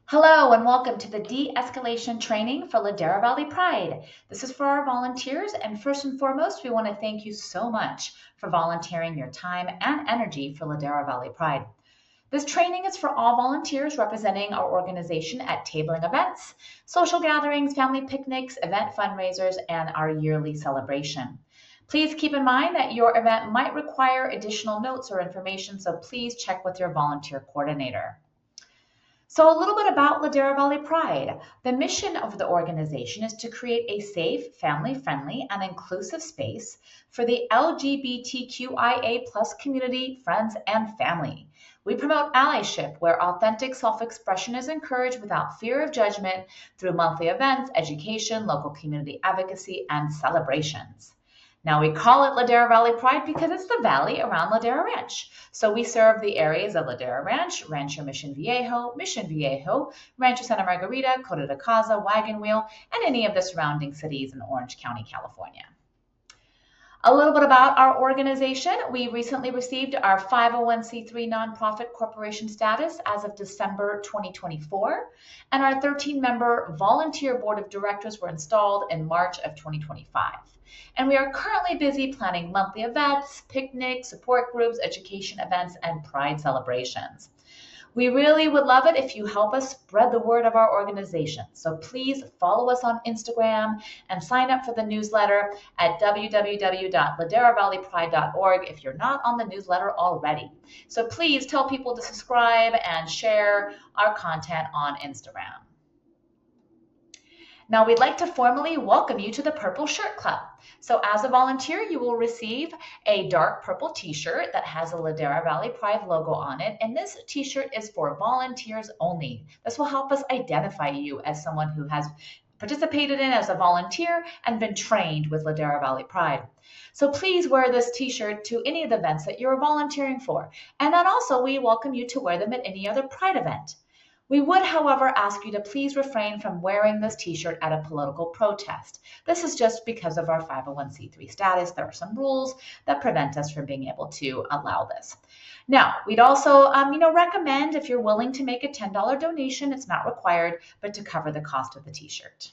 Hello and welcome to the de-escalation training for Ladera Valley Pride. This is for our volunteers, and first and foremost, we want to thank you so much for volunteering your time and energy for Ladera Valley Pride. This training is for all volunteers representing our organization at tabling events, social gatherings, family picnics, event fundraisers, and our yearly celebration. Please keep in mind that your event might require additional notes or information, so please check with your volunteer coordinator. So, a little bit about Ladera Valley Pride. The mission of the organization is to create a safe, family friendly, and inclusive space for the LGBTQIA plus community, friends, and family. We promote allyship where authentic self expression is encouraged without fear of judgment through monthly events, education, local community advocacy, and celebrations. Now, we call it Ladera Valley Pride because it's the valley around Ladera Ranch. So we serve the areas of Ladera Ranch, Rancho Mission Viejo, Rancho Santa Margarita, Coto De Caza, Wagon Wheel, and any of the surrounding cities in Orange County, California. A little bit about our organization. We recently received our 501c3 nonprofit corporation status as of December 2024, and our 13-member volunteer board of directors were installed in March of 2025. And we are currently busy planning monthly events, picnics, support groups, education events, and pride celebrations. We really would love it if you help us spread the word of our organization. So please follow us on Instagram and sign up for the newsletter at www.laderavalleypride.org if you're not on the newsletter already. So please tell people to subscribe and share our content on Instagram. Now, we'd like to formally welcome you to the Purple Shirt Club. So as a volunteer, you will receive a dark purple t-shirt that has a Ladera Valley Pride logo on it. And this t-shirt is for volunteers only. This will help us identify you as someone who has participated in as a volunteer and been trained with Ladera Valley Pride. So please wear this t-shirt to any of the events that you're volunteering for. And then also we welcome you to wear them at any other Pride event. We would, however, ask you to please refrain from wearing this t-shirt at a political protest. This is just because of our 501c3 status. There are some rules that prevent us from being able to allow this. Now, we'd also recommend if you're willing to make a $10 donation, it's not required, but to cover the cost of the t-shirt.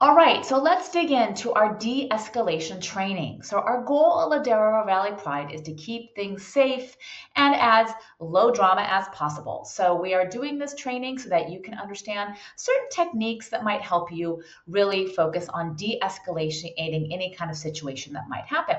All right, so let's dig into our de-escalation training. So our goal at Ladera Valley Pride is to keep things safe and as low drama as possible. So we are doing this training so that you can understand certain techniques that might help you really focus on de-escalating any kind of situation that might happen.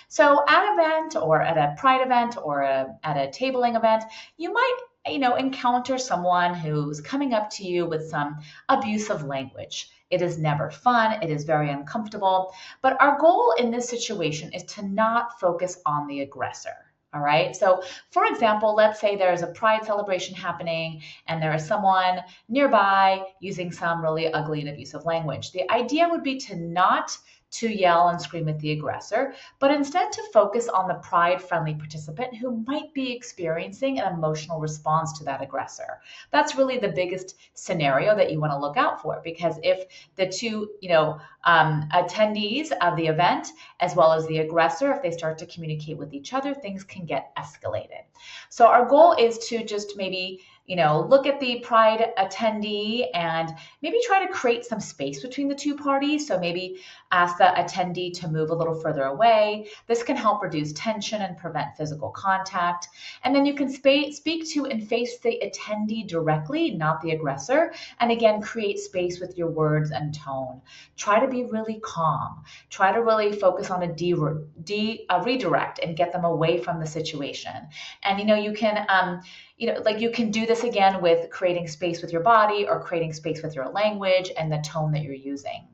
So at an event or at a Pride event or at a tabling event, you might encounter someone who's coming up to you with some abusive language. It is never fun. It is very uncomfortable. But our goal in this situation is to not focus on the aggressor. All right. So, for example, let's say there's a pride celebration happening and there is someone nearby using some really ugly and abusive language. The idea would be to not to yell and scream at the aggressor, but instead to focus on the pride-friendly participant who might be experiencing an emotional response to that aggressor. That's really the biggest scenario that you want to look out for, because if the two, attendees of the event, as well as the aggressor, if they start to communicate with each other, things can get escalated. So our goal is to just maybe look at the pride attendee and maybe try to create some space between the two parties. So maybe ask the attendee to move a little further away. This can help reduce tension and prevent physical contact. And then you can speak to and face the attendee directly, not the aggressor. And again, create space with your words and tone. Try to be really calm. Try to really focus on a redirect and get them away from the situation. And you can you can do this again with creating space with your body or creating space with your language and the tone that you're using.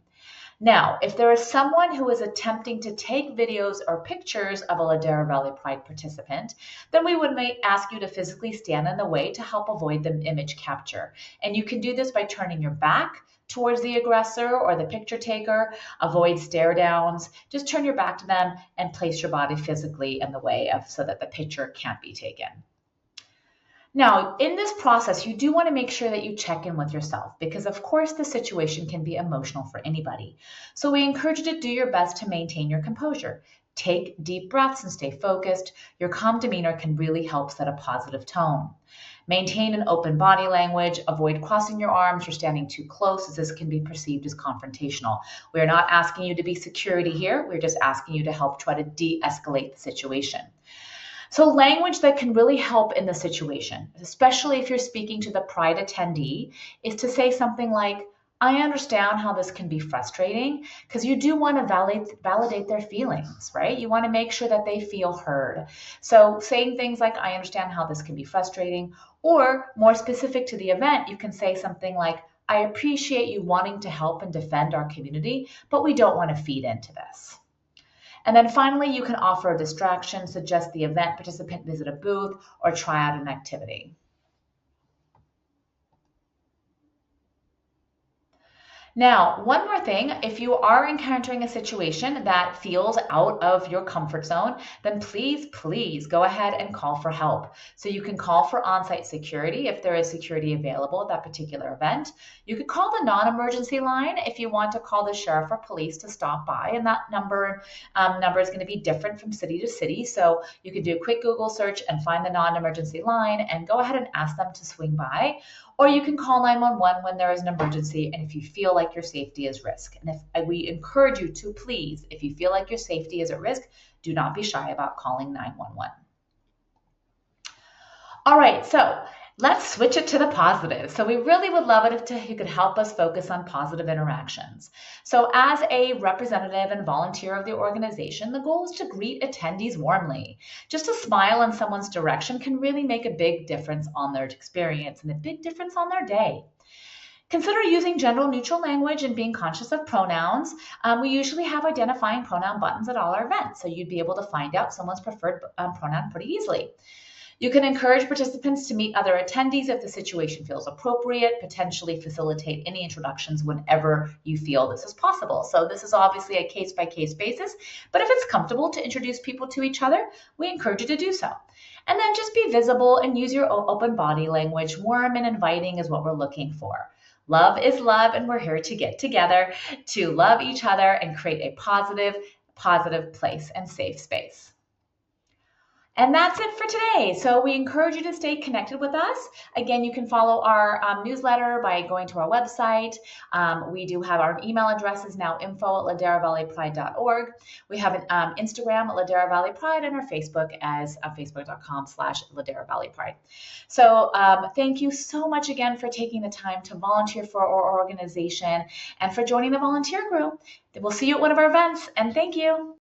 Now, if there is someone who is attempting to take videos or pictures of a Ladera Valley Pride participant, then we would ask you to physically stand in the way to help avoid the image capture. And you can do this by turning your back towards the aggressor or the picture taker. Avoid stare downs. Just turn your back to them and place your body physically in the way so that the picture can't be taken. Now, in this process, you do want to make sure that you check in with yourself because, of course, the situation can be emotional for anybody. So we encourage you to do your best to maintain your composure. Take deep breaths and stay focused. Your calm demeanor can really help set a positive tone. Maintain an open body language. Avoid crossing your arms or standing too close, as this can be perceived as confrontational. We are not asking you to be security here. We're just asking you to help try to de-escalate the situation. So language that can really help in the situation, especially if you're speaking to the Pride attendee, is to say something like, I understand how this can be frustrating, because you do want to validate their feelings, right? You want to make sure that they feel heard. So saying things like, I understand how this can be frustrating, or more specific to the event, you can say something like, I appreciate you wanting to help and defend our community, but we don't want to feed into this. And then finally, you can offer a distraction, suggest the event participant visit a booth, or try out an activity. Now, one more thing, if you are encountering a situation that feels out of your comfort zone, then please go ahead and call for help. So you can call for on-site security if there is security available at that particular event. You could call the non-emergency line if you want to call the sheriff or police to stop by, and that number is going to be different from city to city. So you can do a quick Google search and find the non-emergency line and go ahead and ask them to swing by. Or you can call 911 when there is an emergency and if you feel like your safety is risk. And we encourage you to please, if you feel like your safety is at risk, do not be shy about calling 911. All right, so let's switch it to the positive. So we really would love it if you could help us focus on positive interactions. So as a representative and volunteer of the organization, the goal is to greet attendees warmly. Just a smile in someone's direction can really make a big difference on their experience and a big difference on their day. Consider using gender neutral language and being conscious of pronouns. We usually have identifying pronoun buttons at all our events, so you'd be able to find out someone's preferred pronoun pretty easily. You can encourage participants to meet other attendees if the situation feels appropriate, potentially facilitate any introductions whenever you feel this is possible. So this is obviously a case-by-case basis, but if it's comfortable to introduce people to each other, we encourage you to do so. And then just be visible and use your open body language. Warm and inviting is what we're looking for. Love is love, and we're here to get together to love each other and create a positive place and safe space. And that's it for today. So we encourage you to stay connected with us. Again, you can follow our newsletter by going to our website. We do have our email address is now info@laderavalleypride.org. We have an Instagram at Ladera Valley Pride and our Facebook as facebook.com/Ladera Valley Pride. So thank you so much again for taking the time to volunteer for our organization and for joining the volunteer group. We'll see you at one of our events, and thank you.